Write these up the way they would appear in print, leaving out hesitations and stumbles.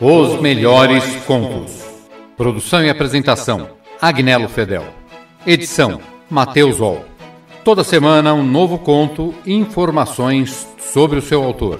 Os melhores contos. Produção e apresentação: Agnello Fedel. Edição: Matheus Oll. Toda semana um novo conto e informações sobre o seu autor.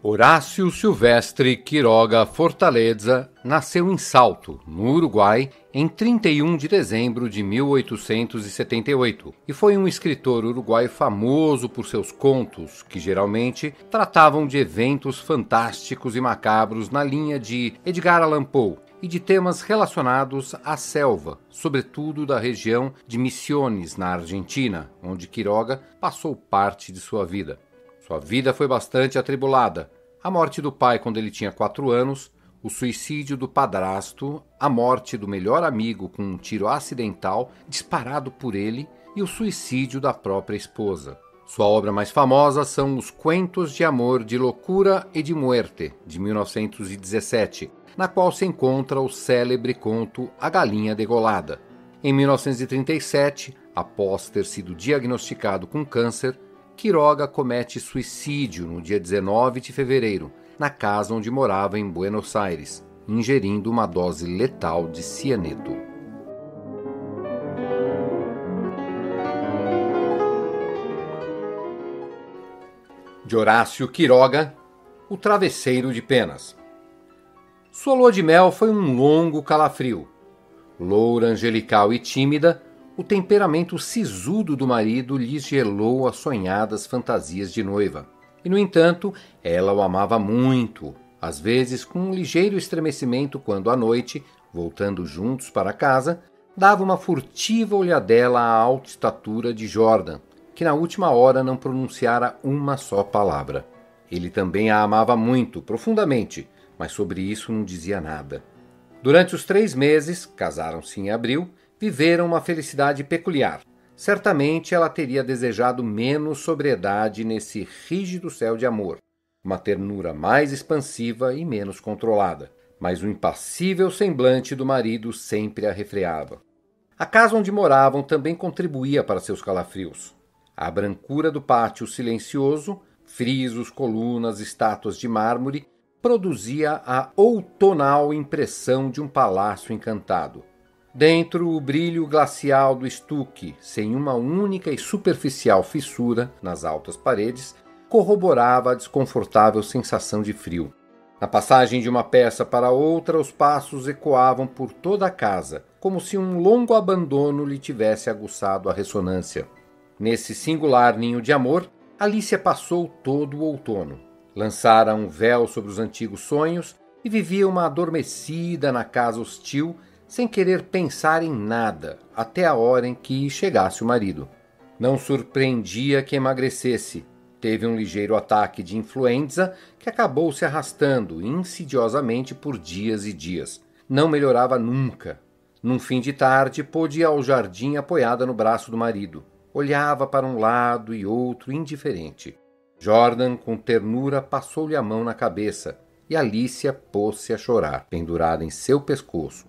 Horácio Silvestre Quiroga Fortaleza nasceu em Salto, no Uruguai, em 31 de dezembro de 1878 e foi um escritor uruguaio famoso por seus contos, que geralmente tratavam de eventos fantásticos e macabros na linha de Edgar Allan Poe e de temas relacionados à selva, sobretudo da região de Misiones, na Argentina, onde Quiroga passou parte de sua vida. Sua vida foi bastante atribulada. A morte do pai quando ele tinha 4 anos, o suicídio do padrasto, a morte do melhor amigo com um tiro acidental disparado por ele e o suicídio da própria esposa. Sua obra mais famosa são os Cuentos de Amor, de Loucura e de Muerte, de 1917, na qual se encontra o célebre conto A Galinha Degolada. Em 1937, após ter sido diagnosticado com câncer, Quiroga comete suicídio no dia 19 de fevereiro, na casa onde morava em Buenos Aires, ingerindo uma dose letal de cianeto. De Horácio Quiroga, O Travesseiro de Penas. Sua lua de mel foi um longo calafrio. Loura, angelical e tímida, o temperamento sisudo do marido lhe gelou as sonhadas fantasias de noiva. E, no entanto, ela o amava muito, às vezes com um ligeiro estremecimento quando, à noite, voltando juntos para casa, dava uma furtiva olhadela à alta estatura de Jordan, que na última hora não pronunciara uma só palavra. Ele também a amava muito, profundamente, mas sobre isso não dizia nada. Durante os 3 meses, casaram-se em abril, viveram uma felicidade peculiar. Certamente ela teria desejado menos sobriedade nesse rígido céu de amor, uma ternura mais expansiva e menos controlada, mas o impassível semblante do marido sempre a refreava. A casa onde moravam também contribuía para seus calafrios. A brancura do pátio silencioso, frisos, colunas, estátuas de mármore, produzia a outonal impressão de um palácio encantado. Dentro, o brilho glacial do estuque, sem uma única e superficial fissura nas altas paredes, corroborava a desconfortável sensação de frio. Na passagem de uma peça para outra, os passos ecoavam por toda a casa, como se um longo abandono lhe tivesse aguçado a ressonância. Nesse singular ninho de amor, Alicia passou todo o outono. Lançara um véu sobre os antigos sonhos e vivia uma adormecida na casa hostil, sem querer pensar em nada, até a hora em que chegasse o marido. Não surpreendia que emagrecesse. Teve um ligeiro ataque de influenza que acabou se arrastando insidiosamente por dias e dias. Não melhorava nunca. Num fim de tarde, pôde ir ao jardim apoiada no braço do marido. Olhava para um lado e outro indiferente. Jordan, com ternura, passou-lhe a mão na cabeça e Alicia pôs-se a chorar, pendurada em seu pescoço.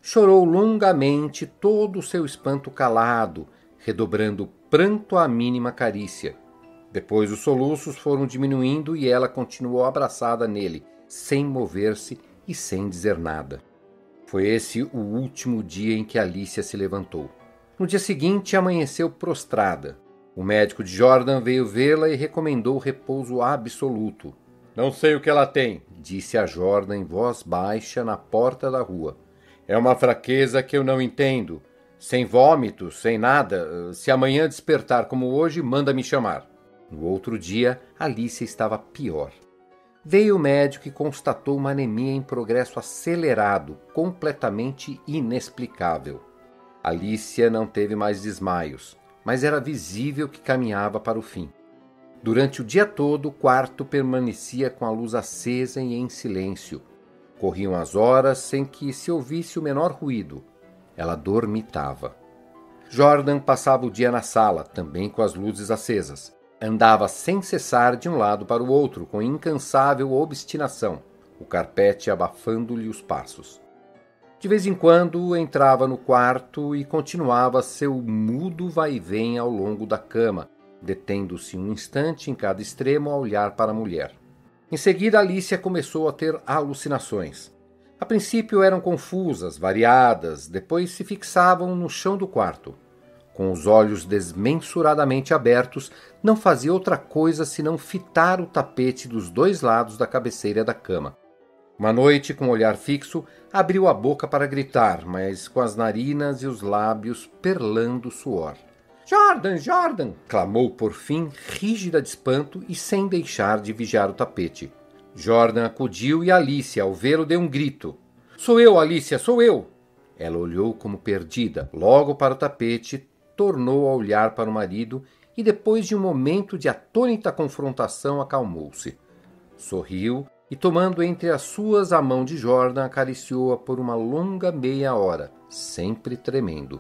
Chorou longamente, todo o seu espanto calado, redobrando pranto à mínima carícia. Depois os soluços foram diminuindo e ela continuou abraçada nele, sem mover-se e sem dizer nada. Foi esse o último dia em que Alicia se levantou. No dia seguinte amanheceu prostrada. O médico de Jordan veio vê-la e recomendou repouso absoluto. "Não sei o que ela tem", disse a Jordan em voz baixa na porta da rua. "É uma fraqueza que eu não entendo. Sem vômitos, sem nada. Se amanhã despertar como hoje, manda me chamar." No outro dia, Alicia estava pior. Veio o médico e constatou uma anemia em progresso acelerado, completamente inexplicável. Alicia não teve mais desmaios, mas era visível que caminhava para o fim. Durante o dia todo, o quarto permanecia com a luz acesa e em silêncio. Corriam as horas sem que se ouvisse o menor ruído. Ela dormitava. Jordan passava o dia na sala, também com as luzes acesas. Andava sem cessar de um lado para o outro, com incansável obstinação, o carpete abafando-lhe os passos. De vez em quando entrava no quarto e continuava seu mudo vai-vem ao longo da cama, detendo-se um instante em cada extremo a olhar para a mulher. Em seguida, Alicia começou a ter alucinações. A princípio eram confusas, variadas, depois se fixavam no chão do quarto. Com os olhos desmensuradamente abertos, não fazia outra coisa senão fitar o tapete dos dois lados da cabeceira da cama. Uma noite, com o olhar fixo, abriu a boca para gritar, mas com as narinas e os lábios perlando suor. "Jordan, Jordan!" clamou por fim, rígida de espanto e sem deixar de vigiar o tapete. Jordan acudiu e Alicia, ao vê-lo, deu um grito. "Sou eu, Alicia, sou eu!" Ela olhou como perdida, logo para o tapete, tornou a olhar para o marido e, depois de um momento de atônita confrontação, acalmou-se. Sorriu e, tomando entre as suas a mão de Jordan, acariciou-a por uma longa meia hora, sempre tremendo.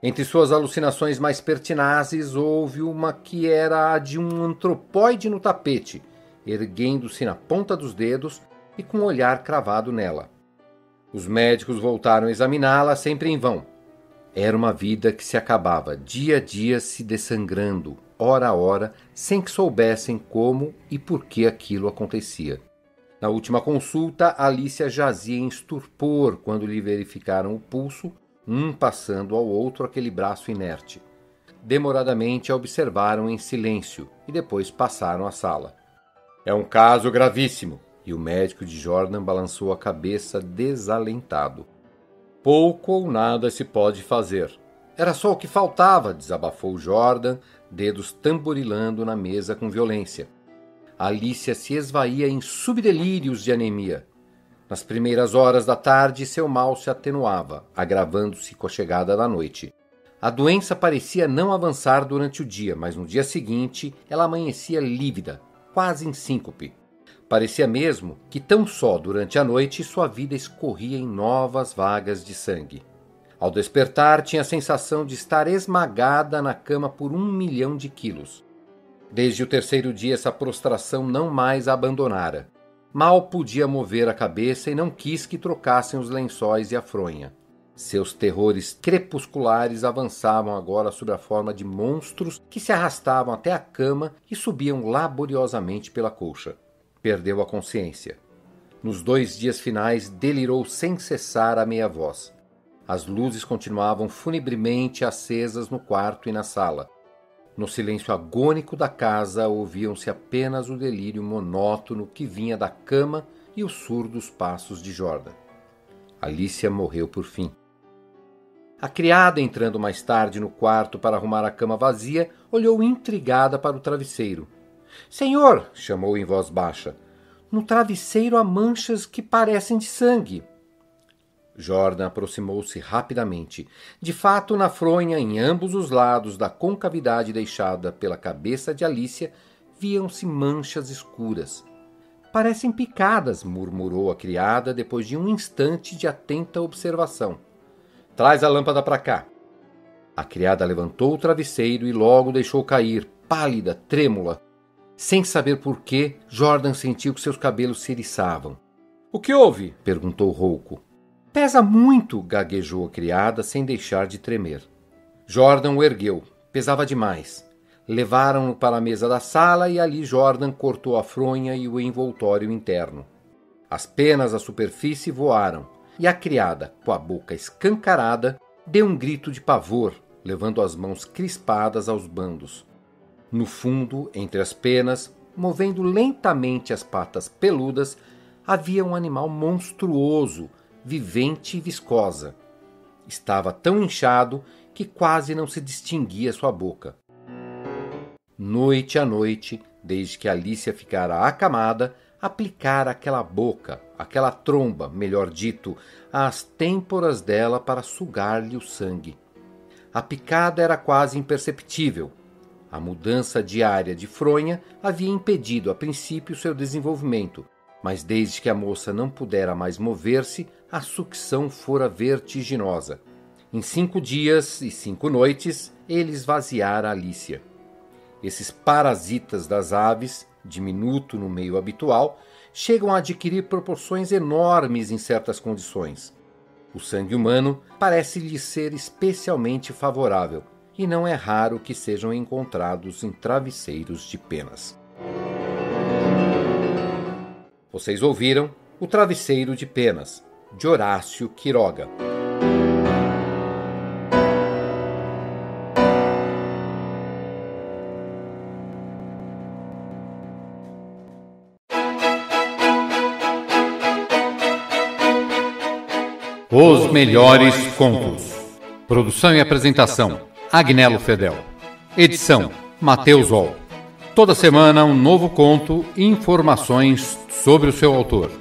Entre suas alucinações mais pertinazes, houve uma que era a de um antropóide no tapete, erguendo-se na ponta dos dedos e com o olhar cravado nela. Os médicos voltaram a examiná-la, sempre em vão. Era uma vida que se acabava, dia a dia se dessangrando, hora a hora, sem que soubessem como e por que aquilo acontecia. Na última consulta, Alicia jazia em estupor quando lhe verificaram o pulso, um passando ao outro aquele braço inerte. Demoradamente a observaram em silêncio e depois passaram à sala. "É um caso gravíssimo", e o médico de Jordan balançou a cabeça desalentado. "Pouco ou nada se pode fazer." "Era só o que faltava", desabafou Jordan, dedos tamborilando na mesa com violência. Alicia se esvaía em subdelírios de anemia. Nas primeiras horas da tarde, seu mal se atenuava, agravando-se com a chegada da noite. A doença parecia não avançar durante o dia, mas no dia seguinte ela amanhecia lívida, quase em síncope. Parecia mesmo que tão só durante a noite sua vida escorria em novas vagas de sangue. Ao despertar, tinha a sensação de estar esmagada na cama por 1.000.000 de quilos. Desde o terceiro dia essa prostração não mais a abandonara. Mal podia mover a cabeça e não quis que trocassem os lençóis e a fronha. Seus terrores crepusculares avançavam agora sob a forma de monstros que se arrastavam até a cama e subiam laboriosamente pela colcha. Perdeu a consciência. Nos 2 dias finais delirou sem cessar a meia voz. As luzes continuavam funebremente acesas no quarto e na sala. No silêncio agônico da casa ouviam-se apenas o delírio monótono que vinha da cama e os surdos passos de Jordan. Alicia morreu por fim. A criada, entrando mais tarde no quarto para arrumar a cama vazia, olhou intrigada para o travesseiro. "Senhor", chamou em voz baixa, "no travesseiro há manchas que parecem de sangue." Jordan aproximou-se rapidamente. De fato, na fronha, em ambos os lados da concavidade deixada pela cabeça de Alicia, viam-se manchas escuras. "Parecem picadas", murmurou a criada depois de um instante de atenta observação. "Traz a lâmpada para cá." A criada levantou o travesseiro e logo deixou cair, pálida, trêmula. Sem saber por quê, Jordan sentiu que seus cabelos se eriçavam. "O que houve?" perguntou rouco. "Pesa muito", gaguejou a criada, sem deixar de tremer. Jordan o ergueu. Pesava demais. Levaram-no para a mesa da sala e ali Jordan cortou a fronha e o envoltório interno. As penas à superfície voaram, e a criada, com a boca escancarada, deu um grito de pavor, levando as mãos crispadas aos bandos. No fundo, entre as penas, movendo lentamente as patas peludas, havia um animal monstruoso, vivente e viscosa. Estava tão inchado que quase não se distinguia sua boca. Noite a noite, desde que Alicia ficara acamada, aplicara aquela boca, aquela tromba, melhor dito, às têmporas dela para sugar-lhe o sangue. A picada era quase imperceptível. A mudança diária de fronha havia impedido a princípio seu desenvolvimento, mas desde que a moça não pudera mais mover-se, a sucção fora vertiginosa. Em 5 dias e 5 noites, ele esvaziara Alicia. Esses parasitas das aves, diminuto no meio habitual, chegam a adquirir proporções enormes em certas condições. O sangue humano parece lhe ser especialmente favorável, e não é raro que sejam encontrados em travesseiros de penas. Vocês ouviram O Travesseiro de Penas, de Horácio Quiroga. Os melhores contos. Produção e apresentação: Agnello Fedel. Edição: Matheus Wall. Toda semana um novo conto e informações sobre o seu autor.